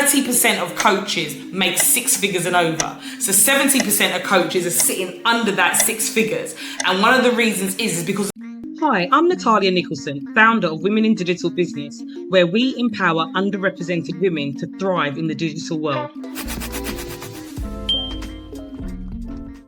30% of coaches make 6 figures and over. So 70% of coaches are sitting under that 6 figures. And one of the reasons is because... Hi, I'm Natalia Nicholson, founder of Women in Digital Business, where we empower underrepresented women to thrive in the digital world.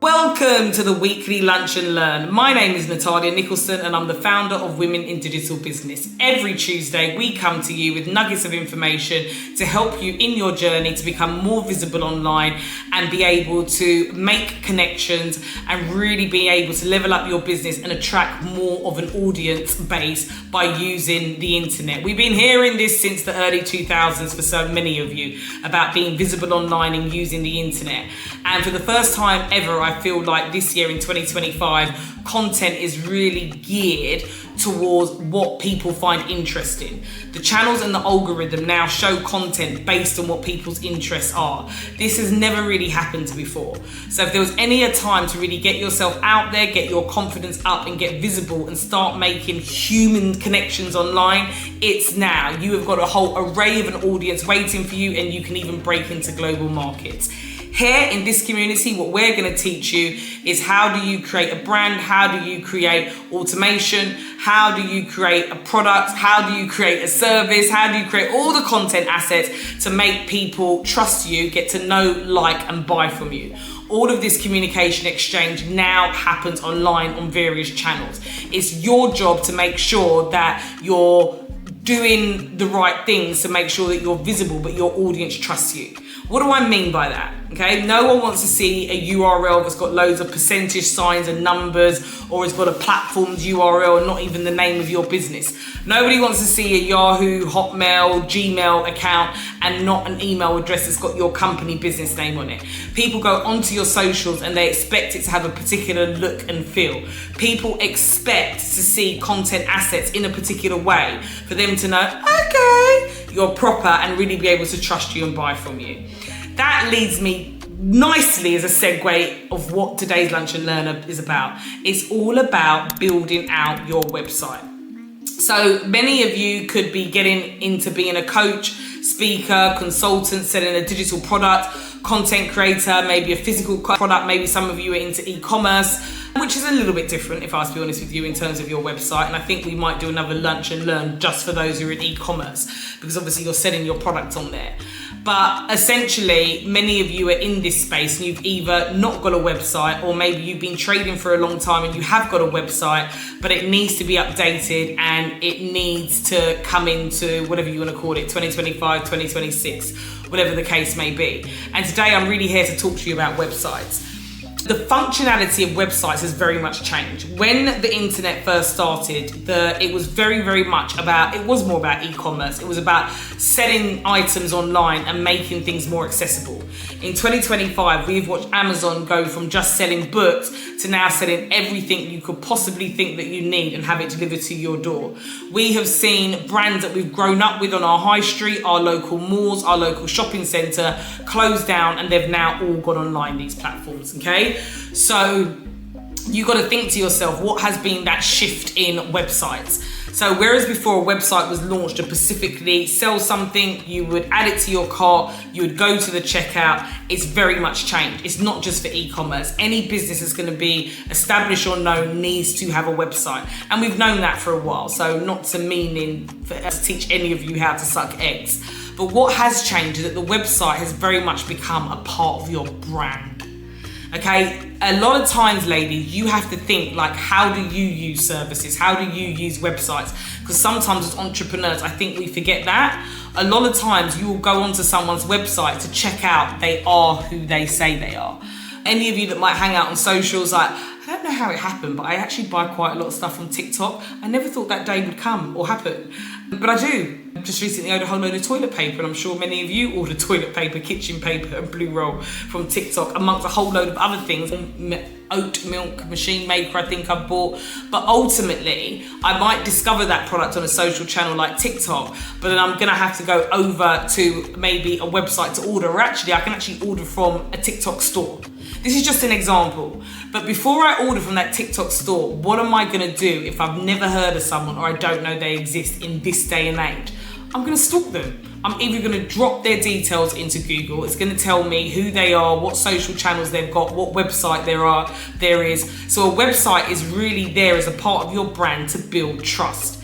Welcome to the weekly Lunch and Learn. My name is Natalia Nicholson and I'm the founder of Women in Digital Business. Every Tuesday we come to you with nuggets of information to help you in your journey to become more visible online and be able to make connections and really be able to level up your business and attract more of an audience base by using the internet. We've been hearing this since the early 2000s for so many of you about being visible online and using the internet. And for the first time ever, I feel like this year in 2025, content is really geared towards what people find interesting. The channels and the algorithm now show content based on what people's interests are. This has never really happened before. So if there was any a time to really get yourself out there, get your confidence up and get visible and start making human connections online, it's now. You have got a whole array of an audience waiting for you and you can even break into global markets. Here in this community, what we're going to teach you is how do you create a brand, how do you create automation, how do you create a product, how do you create a service, how do you create all the content assets to make people trust you, get to know, like and buy from you. All of this communication exchange now happens online on various channels. It's your job to make sure that you're doing the right things to make sure that you're visible, but your audience trusts you. What do I mean by that? Okay, no one wants to see a URL that's got loads of percentage signs and numbers, or it's got a platform's URL and not even the name of your business. Nobody wants to see a Yahoo, Hotmail, Gmail account and not an email address that's got your company business name on it. People go onto your socials and they expect it to have a particular look and feel. People expect to see content assets in a particular way for them to know, okay, you're proper and really be able to trust you and buy from you. That leads me nicely as a segue of what today's Lunch and Learn is about. It's all about building out your website. So many of you could be getting into being a coach, speaker, consultant, selling a digital product, content creator, maybe a physical product, maybe some of you are into e-commerce, which is a little bit different, if I was to be honest with you, in terms of your website. And I think we might do another Lunch and Learn just for those who are in e-commerce, because obviously you're selling your product on there. But essentially, many of you are in this space and you've either not got a website, or maybe you've been trading for a long time and you have got a website, but it needs to be updated and it needs to come into whatever you want to call it, 2025, 2026, whatever the case may be. And today I'm really here to talk to you about websites. The functionality of websites has very much changed. When the internet first started, it was very much about, it was more about e-commerce. It was about selling items online and making things more accessible. In 2025, we've watched Amazon go from just selling books to now selling everything you could possibly think that you need and have it delivered to your door. We have seen brands that we've grown up with on our high street, our local malls, our local shopping centre close down, and they've now all gone online, these platforms, okay? So you got to think to yourself, what has been that shift in websites? So whereas before a website was launched to specifically sell something, you would add it to your cart, you would go to the checkout, it's very much changed. It's not just for e-commerce. Any business that's going to be established or known needs to have a website. And we've known that for a while. So not to meaning for us to teach any of you how to suck eggs. But what has changed is that the website has very much become a part of your brand. Okay, a lot of times, ladies, you have to think like, how do you use services? How do you use websites? Because sometimes as entrepreneurs, I think we forget that. A lot of times you will go onto someone's website to check out they are who they say they are. Any of you that might hang out on socials, like, I don't know how it happened, but I actually buy quite a lot of stuff from TikTok. I never thought that day would come or happen, but I do. Just recently ordered a whole load of toilet paper, and I'm sure many of you order toilet paper, kitchen paper and blue roll from TikTok, amongst a whole load of other things. Oat milk machine maker I think I've bought. But ultimately, I might discover that product on a social channel like TikTok, but then I'm gonna have to go over to maybe a website to order, or actually I can actually order from a TikTok store. This is just an example. But before I order from that TikTok store, what am I gonna do if I've never heard of someone or I don't know they exist in this day and age? I'm gonna stalk them. I'm either going to drop their details into Google. It's going to tell me who they are, what social channels they've got, what website there is. So a website is really there as a part of your brand to build trust.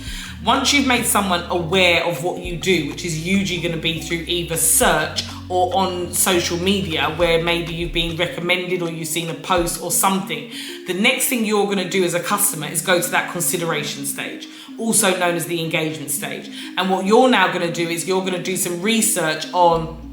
Once you've made someone aware of what you do, which is usually going to be through either search or on social media, where maybe you've been recommended or you've seen a post or something, the next thing you're going to do as a customer is go to that consideration stage, also known as the engagement stage. And what you're now going to do is you're going to do some research on,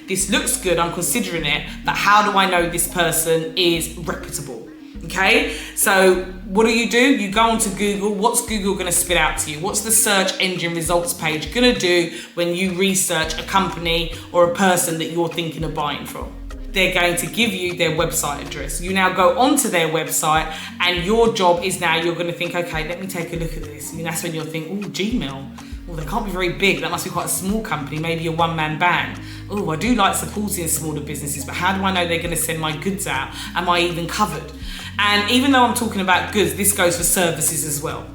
this looks good, I'm considering it, but how do I know this person is reputable? Okay, so what do? You go onto Google. What's Google going to spit out to you? What's the search engine results page going to do when you research a company or a person that you're thinking of buying from? They're going to give you their website address. You now go onto their website, and your job is now you're going to think, okay, let me take a look at this. And that's when you'll think, oh, Gmail. Well, they can't be very big. That must be quite a small company, maybe a one-man band. Oh, I do like supporting smaller businesses, but how do I know they're going to send my goods out? Am I even covered? And even though I'm talking about goods, this goes for services as well.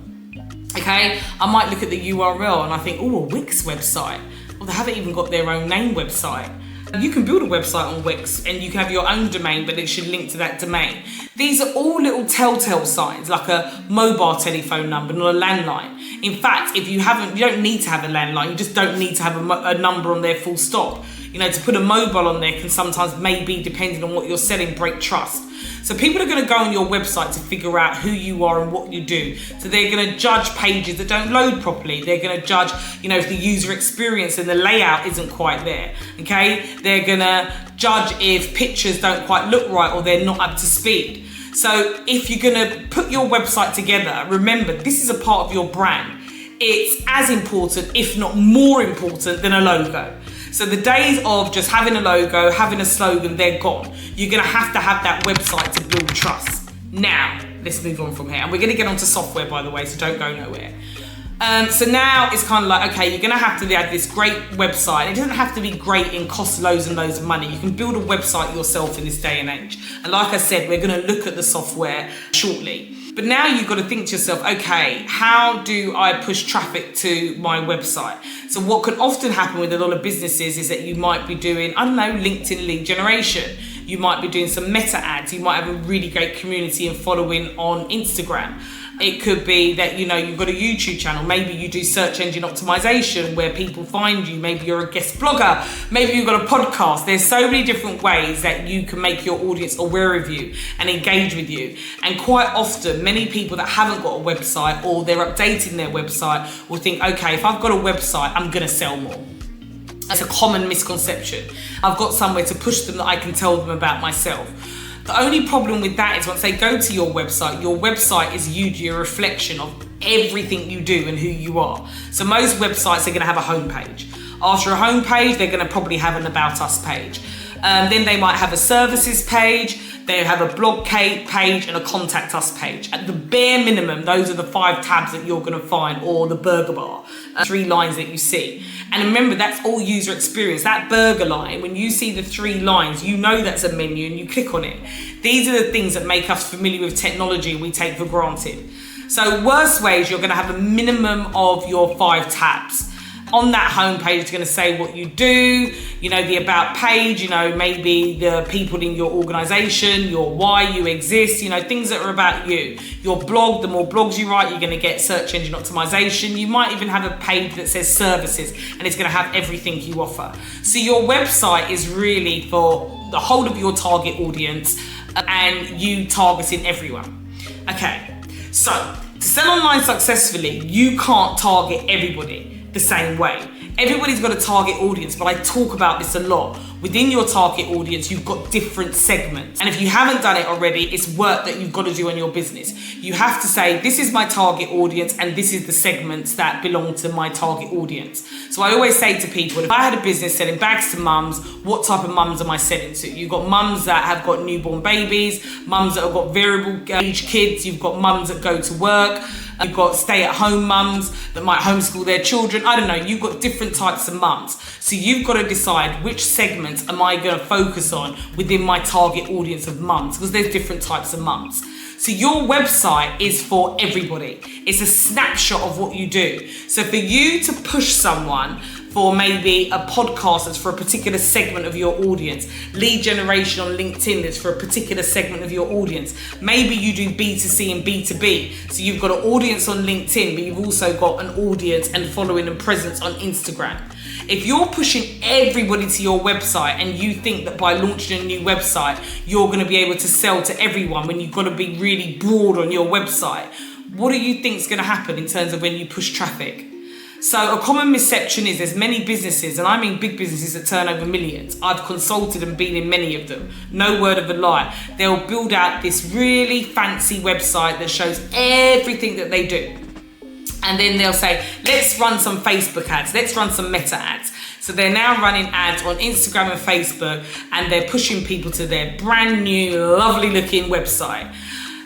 Okay, I might look at the URL and I think, oh, a Wix website. Well, they haven't even got their own name website. You can build a website on Wix and you can have your own domain, but it should link to that domain. These are all little telltale signs, like a mobile telephone number, not a landline. In fact, if you don't need to have a landline, you just don't need to have a number on there full stop. You know, to put a mobile on there can sometimes, maybe depending on what you're selling, break trust. So people are going to go on your website to figure out who you are and what you do. So they're going to judge pages that don't load properly. They're going to judge, if the user experience and the layout isn't quite there. Okay, they're going to judge if pictures don't quite look right or they're not up to speed. So if you're going to put your website together, remember, this is a part of your brand. It's as important, if not more important, than a logo. So the days of just having a logo, having a slogan, they're gone. You're going to have that website to build trust. Now, let's move on from here. And we're going to get onto software, by the way, so don't go nowhere. So now it's kind of like, okay, you're going to have to have this great website. It doesn't have to be great and cost loads and loads of money. You can build a website yourself in this day and age. And like I said, we're going to look at the software shortly. But now you've got to think to yourself, okay, how do I push traffic to my website? So what can often happen with a lot of businesses is that you might be doing, LinkedIn lead generation. You might be doing some meta ads. You might have a really great community and following on Instagram. It could be that, you've got a YouTube channel. Maybe you do search engine optimization where people find you. Maybe you're a guest blogger. Maybe you've got a podcast. There's so many different ways that you can make your audience aware of you and engage with you. And quite often, many people that haven't got a website or they're updating their website will think, okay, if I've got a website, I'm going to sell more. That's a common misconception. I've got somewhere to push them that I can tell them about myself. The only problem with that is once they go to your website is usually a reflection of everything you do and who you are. So most websites are going to have a homepage. After a homepage, they're going to probably have an About Us page. Then they might have a services page. They have a blog page and a contact us page. At the bare minimum, those are the 5 tabs that you're going to find, or the burger bar, 3 lines that you see. And remember, that's all user experience. That burger line, when you see the 3 lines, you know that's a menu and you click on it. These are the things that make us familiar with technology and we take for granted. So worst ways, you're going to have a minimum of your 5 tabs. On that homepage, it's going to say what you do, the about page, maybe the people in your organization, your why you exist, things that are about you. Your blog, the more blogs you write, you're going to get search engine optimization. You might even have a page that says services, and it's going to have everything you offer. So your website is really for the whole of your target audience and you targeting everyone. Okay, so to sell online successfully, you can't target everybody the same way. Everybody's got a target audience, but I talk about this a lot. Within your target audience, you've got different segments. And if you haven't done it already, it's work that you've got to do on your business. You have to say, this is my target audience and this is the segments that belong to my target audience. So I always say to people, if I had a business selling bags to mums, what type of mums am I selling to? You've got mums that have got newborn babies, mums that have got variable age kids, you've got mums that go to work, you've got stay-at-home mums that might homeschool their children. I don't know, you've got different types of mums. So you've got to decide which segments am I going to focus on within my target audience of mums, because there's different types of mums. So your website is for everybody. It's a snapshot of what you do. So for you to push someone for maybe a podcast that's for a particular segment of your audience, lead generation on LinkedIn that's for a particular segment of your audience. Maybe you do B2C and B2B. So you've got an audience on LinkedIn, but you've also got an audience and following and presence on Instagram. If you're pushing everybody to your website and you think that by launching a new website, you're going to be able to sell to everyone when you've got to be really broad on your website, what do you think is going to happen in terms of when you push traffic? So a common misconception is there's many businesses, and I mean big businesses that turn over millions. I've consulted and been in many of them. No word of a lie. They'll build out this really fancy website that shows everything that they do. And then they'll say, let's run some Facebook ads, let's run some Meta ads. So they're now running ads on Instagram and Facebook, and they're pushing people to their brand new, lovely looking website.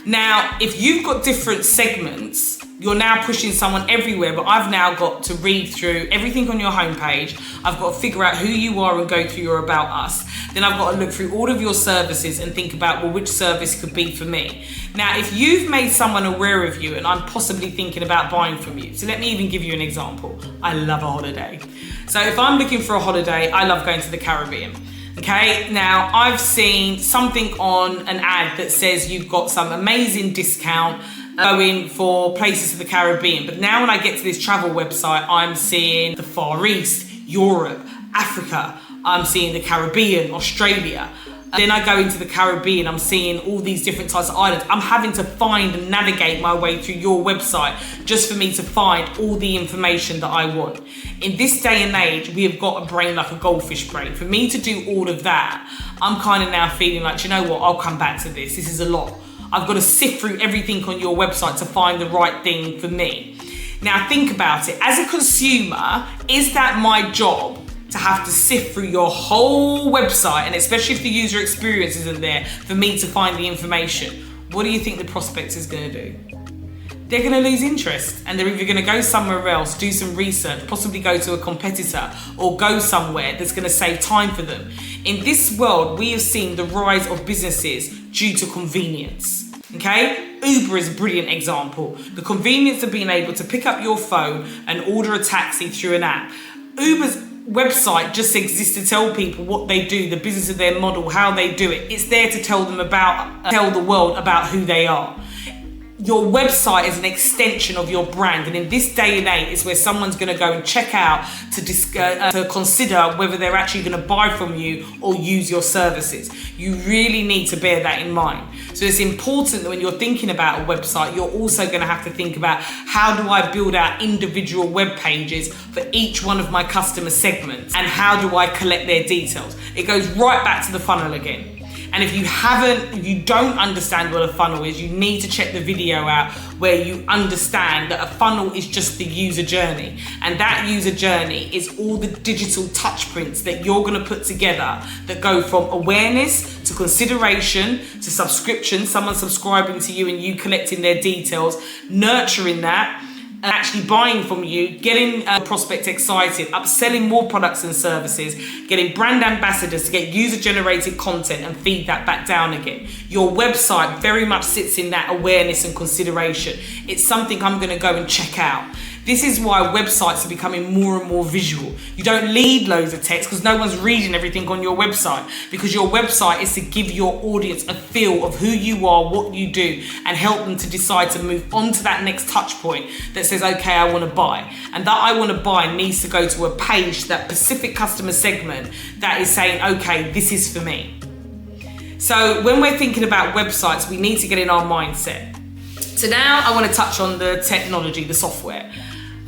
Now, if you've got different segments, you're now pushing someone everywhere, but I've now got to read through everything on your homepage. I've got to figure out who you are and go through your About Us. Then I've got to look through all of your services and think about, well, which service could be for me. Now, if you've made someone aware of you and I'm possibly thinking about buying from you, so let me even give you an example. I love a holiday. So if I'm looking for a holiday, I love going to the Caribbean. Okay, now I've seen something on an ad that says you've got some amazing discount going for places to the Caribbean. But now when I get to this travel website, I'm seeing the Far East, Europe, Africa. I'm seeing the Caribbean, Australia. Then I go into the Caribbean, I'm seeing all these different types of islands. I'm having to find and navigate my way through your website just for me to find all the information that I want. In this day and age, we have got a brain like a goldfish brain. For me to do all of that, I'm kind of now feeling like, you know what, I'll come back to this. This is a lot. I've got to sift through everything on your website to find the right thing for me. Now think about it. As a consumer, is that my job to have to sift through your whole website, and especially if the user experience isn't there, for me to find the information? What do you think the prospect is going to do? They're going to lose interest, and they're either going to go somewhere else, do some research, possibly go to a competitor, or go somewhere that's going to save time for them. In this world, we have seen the rise of businesses due to convenience. Okay? Uber is a brilliant example. The convenience of being able to pick up your phone and order a taxi through an app. Uber's website just exists to tell people what they do, the business of their model, how they do it. It's there to tell the world about who they are. Your website is an extension of your brand, and in this day and age, it's where someone's going to go and check out to consider whether they're actually going to buy from you or use your services. You really need to bear that in mind. So it's important that when you're thinking about a website, you're also going to have to think about, how do I build out individual web pages for each one of my customer segments, and how do I collect their details? It goes right back to the funnel again. And if you don't understand what a funnel is, you need to check the video out where you understand that a funnel is just the user journey. And that user journey is all the digital touch points that you're going to put together that go from awareness to consideration to subscription, someone subscribing to you and you collecting their details, nurturing that, actually buying from you, getting a prospect excited, upselling more products and services, getting brand ambassadors to get user-generated content and feed that back down again. Your website very much sits in that awareness and consideration. It's something I'm going to go and check out. This is why websites are becoming more and more visual. You don't need loads of text because no one's reading everything on your website, because your website is to give your audience a feel of who you are, what you do, and help them to decide to move on to that next touch point that says, okay, I want to buy. And that I want to buy needs to go to a page, that specific customer segment that is saying, okay, this is for me. So when we're thinking about websites, we need to get in our mindset. So now I want to touch on the technology, the software.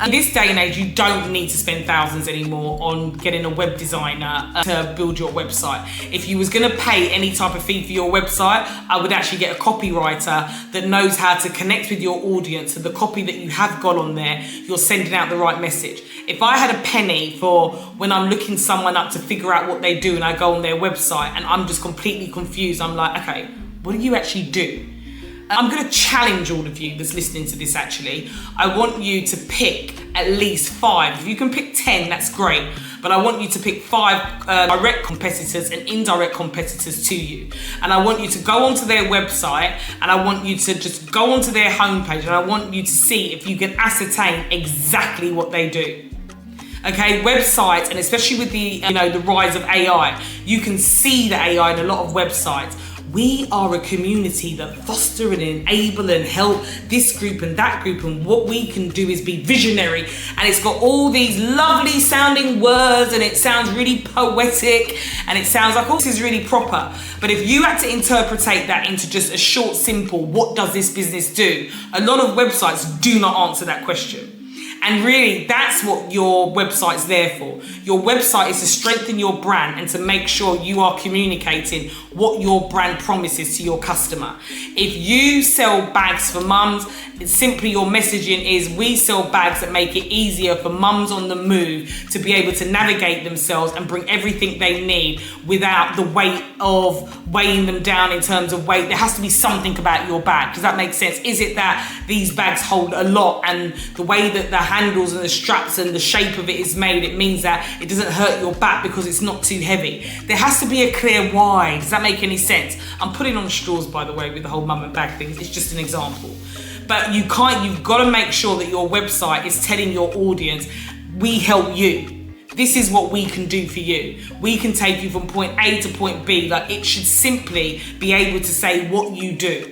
In this day and age, you don't need to spend thousands anymore on getting a web designer to build your website. If you was going to pay any type of fee for your website, I would actually get a copywriter that knows how to connect with your audience, so the copy that you have got on there, you're sending out the right message. If I had a penny for when I'm looking someone up to figure out what they do and I go on their website and I'm just completely confused, I'm like, okay, what do you actually do? I'm going to challenge all of you that's listening to this actually. I want you to pick at least 5. If you can pick 10, that's great. but I want you to pick 5 direct competitors and indirect competitors to you. And I want you to go onto their website, and I want you to just go onto their homepage, and I want you to see if you can ascertain exactly what they do. Okay, websites, and especially with the the rise of AI, you can see the AI in a lot of websites. We are a community that foster and enable and help this group and that group, and what we can do is be visionary, and it's got all these lovely sounding words, and it sounds really poetic, and it sounds like, oh, this is really proper. But if you had to interpretate that into just a short, simple, what does this business do? A lot of websites do not answer that question. And really, that's what your website's there for. Your website is to strengthen your brand and to make sure you are communicating what your brand promises to your customer. If you sell bags for mums, it's simply your messaging is, we sell bags that make it easier for mums on the move to be able to navigate themselves and bring everything they need without the weight of weighing them down in terms of weight. There has to be something about your bag. Does that make sense? Is it that these bags hold a lot, and the way that the handles and the straps and the shape of it is made, it means that it doesn't hurt your back because it's not too heavy? There has to be a clear why. Does that make any sense? I'm putting on straws, by the way, with the whole mum and bag thing. It's just an example. But you've got to make sure that your website is telling your audience, we help you. This is what we can do for you. We can take you from point A to point B. Like, it should simply be able to say what you do.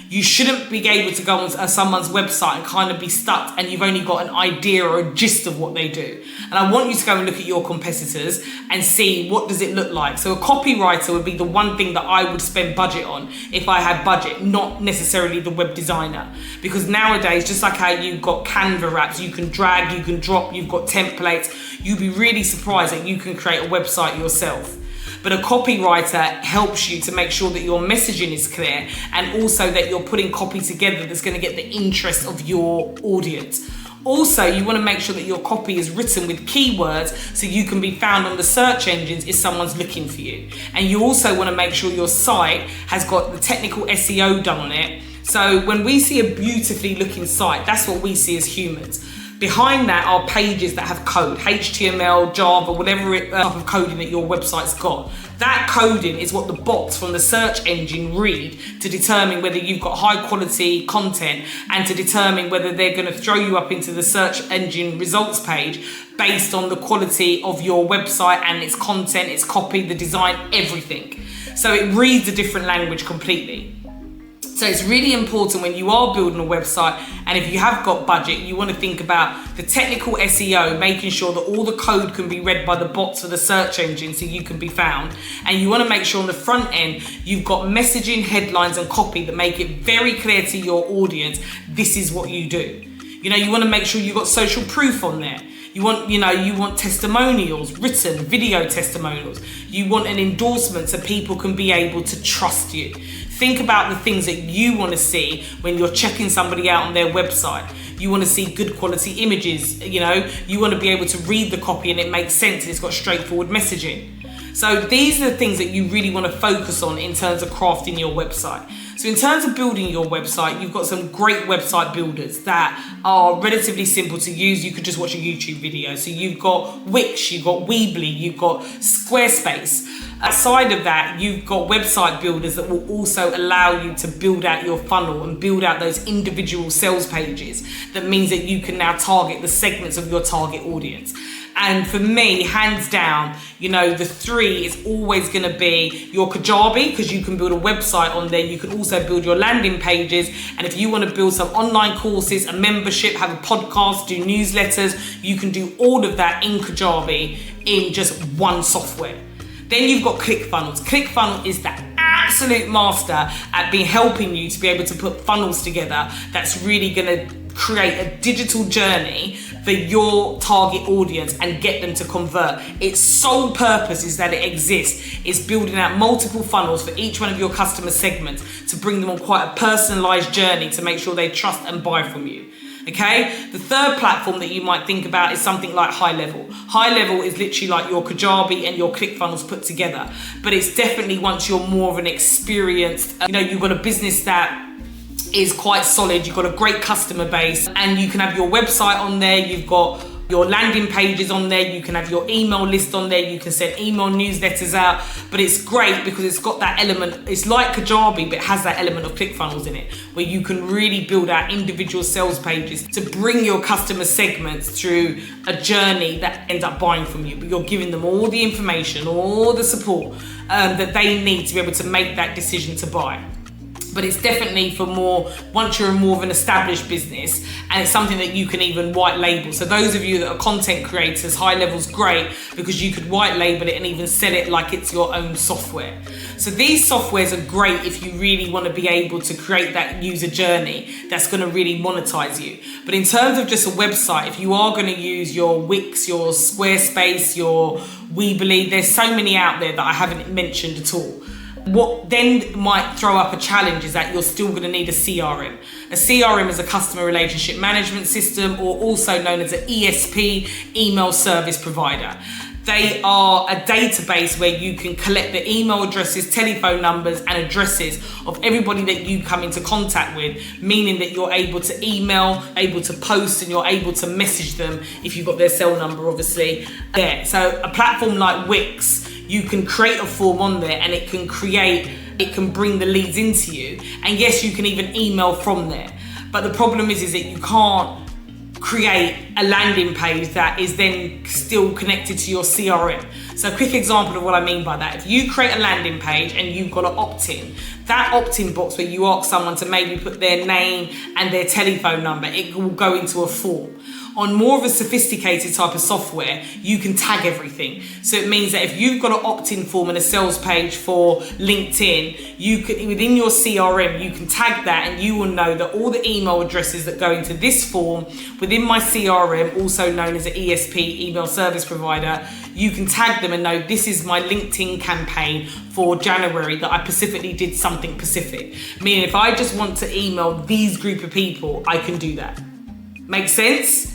You shouldn't be able to go on someone's website and kind of be stuck and you've only got an idea or a gist of what they do. And I want you to go and look at your competitors and see, what does it look like? So a copywriter would be the one thing that I would spend budget on if I had budget, not necessarily the web designer. Because nowadays, just like how you've got Canva apps, you can drag, you can drop, you've got templates, you'd be really surprised that you can create a website yourself. But a copywriter helps you to make sure that your messaging is clear, and also that you're putting copy together that's going to get the interest of your audience. Also, you want to make sure that your copy is written with keywords so you can be found on the search engines if someone's looking for you. And you also want to make sure your site has got the technical SEO done on it. So when we see a beautifully looking site, that's what we see as humans. Behind that are pages that have code, HTML, Java, whatever type of coding that your website's got. That coding is what the bots from the search engine read to determine whether you've got high quality content, and to determine whether they're going to throw you up into the search engine results page based on the quality of your website and its content, its copy, the design, everything. So it reads a different language completely. So it's really important when you are building a website, and if you have got budget, you want to think about the technical SEO, making sure that all the code can be read by the bots for the search engine so you can be found. And you want to make sure on the front end, you've got messaging, headlines and copy that make it very clear to your audience, this is what you do. You want to make sure you've got social proof on there. You want testimonials, written video testimonials. You want an endorsement so people can be able to trust you. Think about the things that you want to see when you're checking somebody out on their website. You want to see good quality images, you want to be able to read the copy and it makes sense and it's got straightforward messaging. So these are the things that you really want to focus on in terms of crafting your website. So in terms of building your website, you've got some great website builders that are relatively simple to use. You could just watch a YouTube video. So you've got Wix, you've got Weebly, you've got Squarespace. Aside of that, you've got website builders that will also allow you to build out your funnel and build out those individual sales pages. That means that you can now target the segments of your target audience. And for me, hands down, the 3 is always going to be your Kajabi, because you can build a website on there. You can also build your landing pages. And if you want to build some online courses, a membership, have a podcast, do newsletters, you can do all of that in Kajabi in just one software. Then you've got ClickFunnels. ClickFunnels is the absolute master at helping you to be able to put funnels together that's really going to create a digital journey for your target audience and get them to convert. Its sole purpose is that it exists. It's building out multiple funnels for each one of your customer segments to bring them on quite a personalized journey to make sure they trust and buy from you. Okay, the third platform that you might think about is something like High Level. High Level is literally like your Kajabi and your ClickFunnels put together, but it's definitely once you're more of an experienced, you've got a business that is quite solid, you've got a great customer base, and you can have your website on there, you've got your landing pages on there, you can have your email list on there, you can send email newsletters out, but it's great because it's got that element. It's like Kajabi, but it has that element of ClickFunnels in it, where you can really build out individual sales pages to bring your customer segments through a journey that ends up buying from you, but you're giving them all the information, all the support that they need to be able to make that decision to buy. But it's definitely for once you're more of an established business, and it's something that you can even white label. So those of you that are content creators, high level's great because you could white label it and even sell it like it's your own software. So these softwares are great if you really want to be able to create that user journey that's going to really monetize you. But in terms of just a website, if you are going to use your Wix, your Squarespace, your Weebly, there's so many out there that I haven't mentioned at all. What then might throw up a challenge is that you're still going to need a CRM. A CRM is a customer relationship management system, or also known as an ESP, email service provider. They are a database where you can collect the email addresses, telephone numbers, and addresses of everybody that you come into contact with, meaning that you're able to email, able to post, and you're able to message them if you've got their cell number, obviously, there. So a platform like Wix, you can create a form on there and it can bring the leads into you. And yes, you can even email from there. But the problem is that you can't create a landing page that is then still connected to your CRM. So a quick example of what I mean by that. If you create a landing page and you've got an opt-in, that opt-in box where you ask someone to maybe put their name and their telephone number, it will go into a form. On more of a sophisticated type of software, you can tag everything. So it means that if you've got an opt-in form and a sales page for LinkedIn, you can, within your CRM, you can tag that, and you will know that all the email addresses that go into this form within my CRM, also known as an ESP, email service provider, you can tag them and know this is my LinkedIn campaign for January that I specifically did something specific. Meaning if I just want to email these group of people, I can do that. Make sense?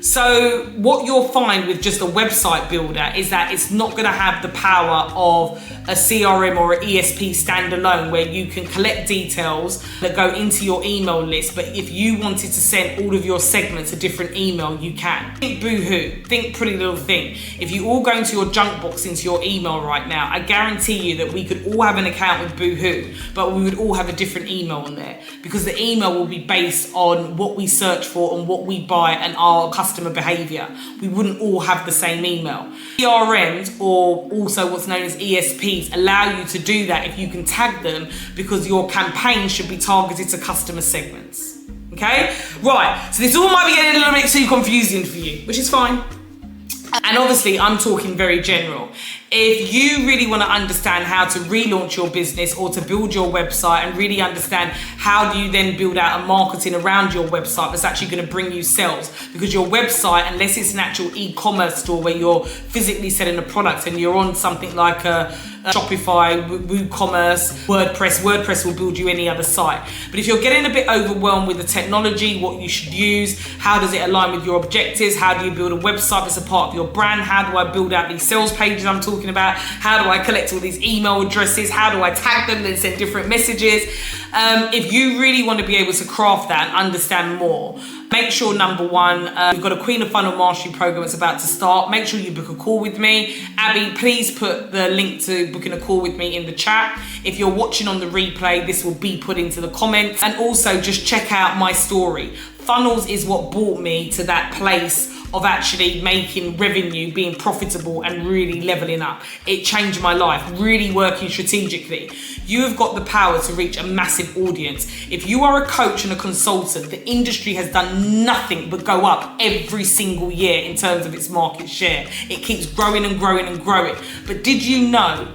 So what you'll find with just a website builder is that it's not going to have the power of a CRM or an ESP standalone, where you can collect details that go into your email list. But if you wanted to send all of your segments a different email, you can. Think Boohoo, think Pretty Little Thing. If you all go into your junk box into your email right now, I guarantee you that we could all have an account with Boohoo, but we would all have a different email on there, because the email will be based on what we search for and what we buy and our customer behavior. We wouldn't all have the same email. CRMs, or also what's known as ESPs, allow you to do that if you can tag them, because your campaign should be targeted to customer segments. Okay? Right, so this all might be getting a little bit too confusing for you, which is fine. And obviously, I'm talking very general. If you really want to understand how to relaunch your business or to build your website and really understand how do you then build out a marketing around your website that's actually going to bring you sales, because your website, unless it's an actual e-commerce store where you're physically selling a product and you're on something like a Shopify, WooCommerce, WordPress will build you any other site. But if you're getting a bit overwhelmed with the technology, what you should use, how does it align with your objectives, how do you build a website that's a part of your brand, how do I build out these sales pages I'm talking about, how do I collect all these email addresses, how do I tag them and send different messages, if you really want to be able to craft that and understand more, make sure, number one, we've got a Queen of Funnel Mastery program that's about to start. Make sure you book a call with me. Abby, please put the link to booking a call with me in the chat. If you're watching on the replay, this will be put into the comments. And also just check out my story. Funnels is what brought me to that place of actually making revenue, being profitable and really leveling up. It changed my life, really working strategically. You have got the power to reach a massive audience. If you are a coach and a consultant, the industry has done nothing but go up every single year in terms of its market share. It keeps growing and growing and growing. But did you know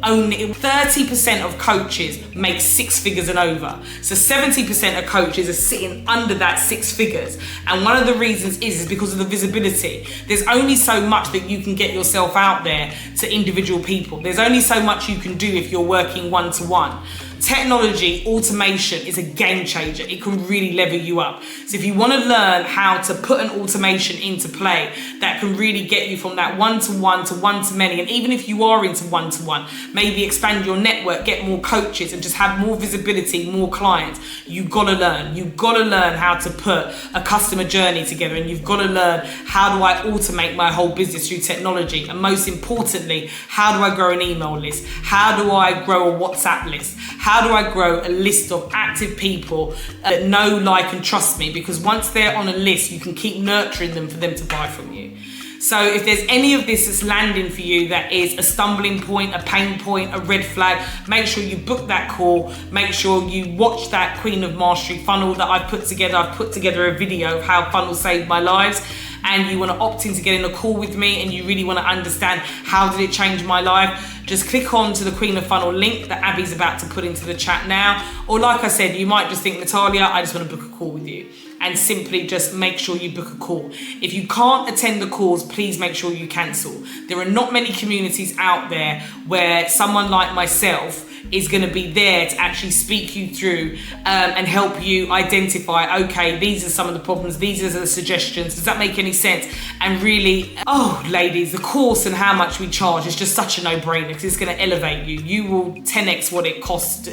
only 30% of coaches make 6 figures and over? So 70% of coaches are sitting under that 6 figures. And one of the reasons is because of the visibility. There's only so much that you can get yourself out there to individual people. There's only so much you can do if you're working one-to-one. Technology, automation is a game changer. It can really level you up. So if you want to learn how to put an automation into play that can really get you from that one-to-one to one-to-many, and even if you are into one-to-one, maybe expand your network, get more coaches and just have more visibility, more clients, you've got to learn. You've got to learn how to put a customer journey together, and you've got to learn how do I automate my whole business through technology, and most importantly, how do I grow an email list? How do I grow a WhatsApp list? How do I grow a list of active people that know, like, and trust me? Because once they're on a list, you can keep nurturing them for them to buy from you. So if there's any of this that's landing for you that is a stumbling point, a pain point, a red flag, make sure you book that call. Make sure you watch that Queen of Mastery funnel that I've put together. I've put together a video of how funnels saved my lives. And you want to opt in to get in a call with me, and you really want to understand how did it change my life, just click on to the Queen of Funnel link that Abby's about to put into the chat now. Or like I said, you might just think, Natalia, I just want to book a call with you. And simply just make sure you book a call. If you can't attend the calls, please make sure you cancel. There are not many communities out there where someone like myself is going to be there to actually speak you through and help you identify, okay, these are some of the problems, these are the suggestions. Does that make any sense? And really, oh, ladies, the course and how much we charge is just such a no-brainer because it's going to elevate you. You will 10x what it costs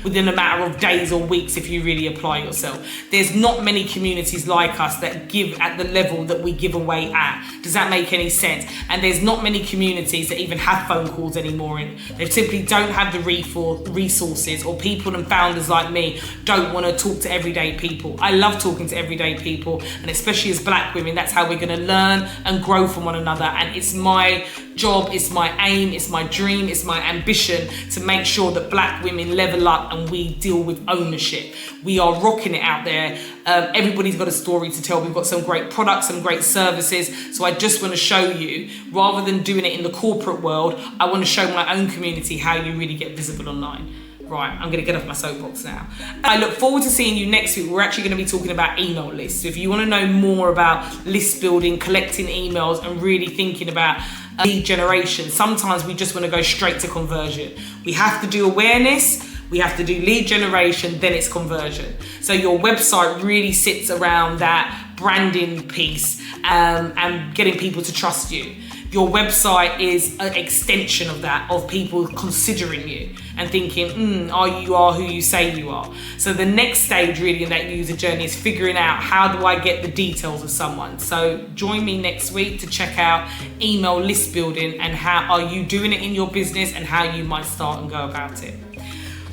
within a matter of days or weeks if you really apply yourself. There's not many communities like us that give at the level that we give away at. Does that make any sense? And there's not many communities that even have phone calls anymore. And they simply don't have the resources, or people and founders like me don't want to talk to everyday people. I love talking to everyday people, and especially as black women, that's how we're going to learn and grow from one another. And it's my job, it's my aim, it's my dream, it's my ambition to make sure that black women level up and we deal with ownership. We are rocking it out there. Everybody's got a story to tell. We've got some great products, some great services. So I just want to show you, rather than doing it in the corporate world, I want to show my own community how you really get visible online. Right, I'm going to get off my soapbox now. I look forward to seeing you next week. We're actually going to be talking about email lists. So if you want to know more about list building, collecting emails, and really thinking about lead generation, sometimes we just want to go straight to conversion. We have to do awareness, we have to do lead generation, then it's conversion. So your website really sits around that branding piece and getting people to trust you. Your website is an extension of that, of people considering you and thinking, you are who you say you are. So the next stage really in that user journey is figuring out, how do I get the details of someone? So join me next week to check out email list building and how are you doing it in your business and how you might start and go about it.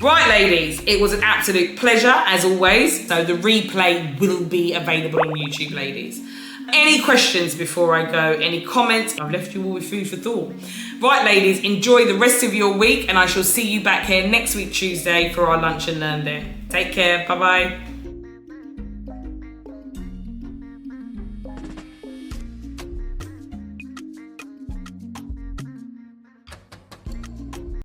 Right, ladies, it was an absolute pleasure as always. So the replay will be available on YouTube, ladies. Any questions before I go? Any comments? I've left you all with food for thought. Right, ladies, enjoy the rest of your week, and I shall see you back here next week, Tuesday, for our Lunch and Learn There. Take care. Bye-bye.